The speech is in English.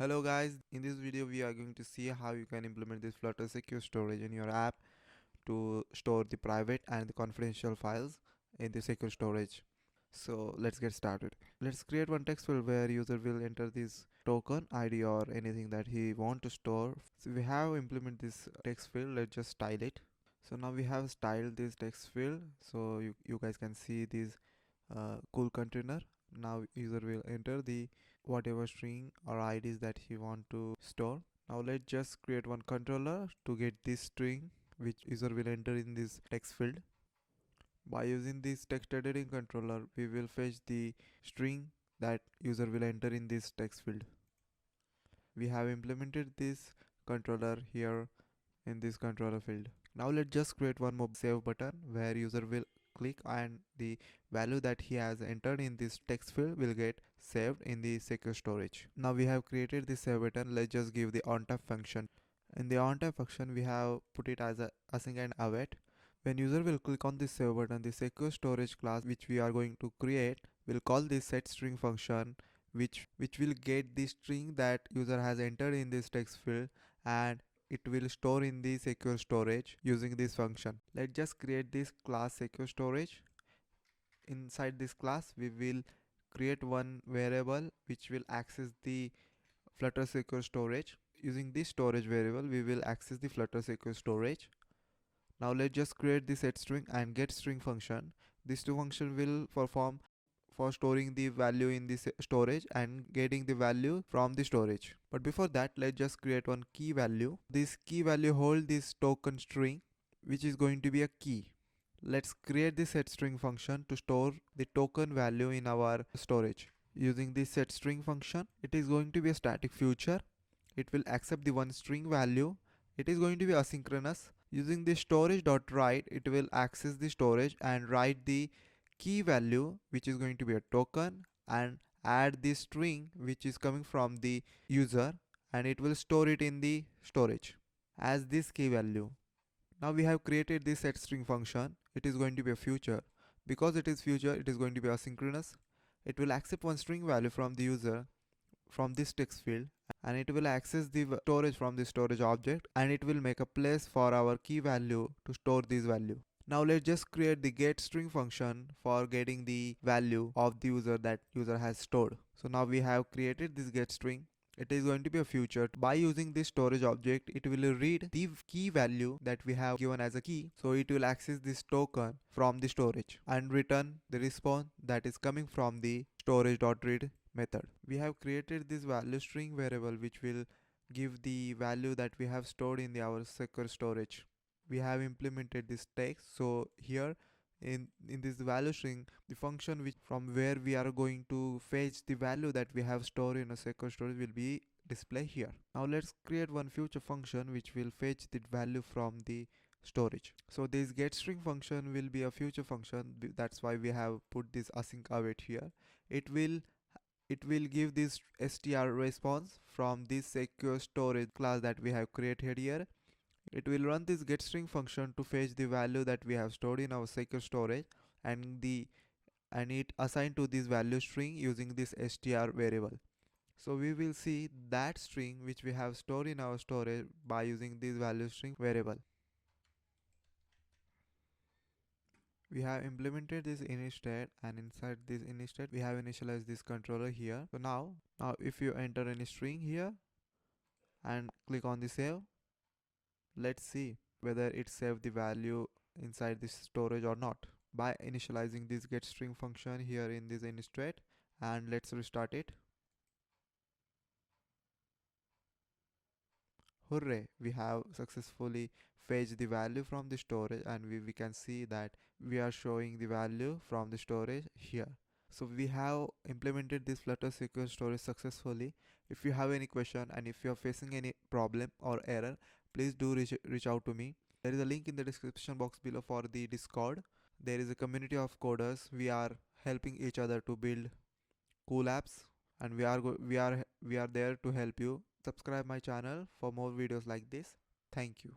Hello guys, in this video we are going to see how you can implement this Flutter secure storage in your app to store the private and the confidential files in the secure storage. So let's get started. Let's create one text field where user will enter this token ID or anything that he want to store. So we have implement this text field. Let's just style it. So now we have styled this text field, so you guys can see this cool container. Now user will enter the whatever string or IDs that he want to store. Now let's just create one controller to get this string which user will enter in this text field. By using this text editing controller, we will fetch the string that user will enter in this text field. We have implemented this controller here in this controller field. Now let's just create one more save button where user will click and the value that he has entered in this text field will get saved in the secure storage. Now we have created this save button. Let's just give the onType function. In the onType function we have put it as a async and await. When user will click on this save button, the secure storage class which we are going to create will call this setString function which will get the string that user has entered in this text field and it will store in the secure storage using this function. Let's just create this class secure storage. Inside this class we will create one variable which will access the Flutter secure storage. Using this storage variable we will access the Flutter secure storage. Now let's just create the setString and getString function. These two functions will perform for storing the value in this storage and getting the value from the storage. But before that, let's just create one key value. This key value hold this token string which is going to be a key. Let's create the setString function to store the token value in our storage. Using this setString function, it is going to be a static feature. It will accept the one string value. It is going to be asynchronous. Using the storage.write, it will access the storage and write the key value which is going to be a token and add the string which is coming from the user and it will store it in the storage as this key value. Now we have created this setString function. It is going to be a future. Because it is future, it is going to be asynchronous. It will accept one string value from the user from this text field and it will access the storage from the storage object and it will make a place for our key value to store this value. Now let's just create the getString function for getting the value of the user that user has stored. So now we have created this getString. It is going to be a future. By using this storage object, it will read the key value that we have given as a key. So it will access this token from the storage and return the response that is coming from the storage.read method. We have created this value string variable which will give the value that we have stored in our secure storage. We have implemented this text, so here in this value string, the function which from where we are going to fetch the value that we have stored in a secure storage will be displayed here. Now let's create one future function which will fetch the value from the storage. So this getString function will be a future function. That's why we have put this async await here. It will give this str response from this secure storage class that we have created here. It will run this getString function to fetch the value that we have stored in our secure storage and it assigned to this value string using this str variable. So we will see that string which we have stored in our storage by using this value string variable. We have implemented this init and inside this init we have initialized this controller here. So now if you enter any string here and click on the save, let's see whether it saved the value inside this storage or not by initializing this getString function here in this init and let's restart it. Hooray, we have successfully fetched the value from the storage and we can see that we are showing the value from the storage here. So we have implemented this Flutter secure storage successfully. If you have any question and if you are facing any problem or error, please do reach out to me. There is a link in the description box below for the Discord. There is a community of coders. We are helping each other to build cool apps and we are there to help you. Subscribe my channel for more videos like this. Thank you.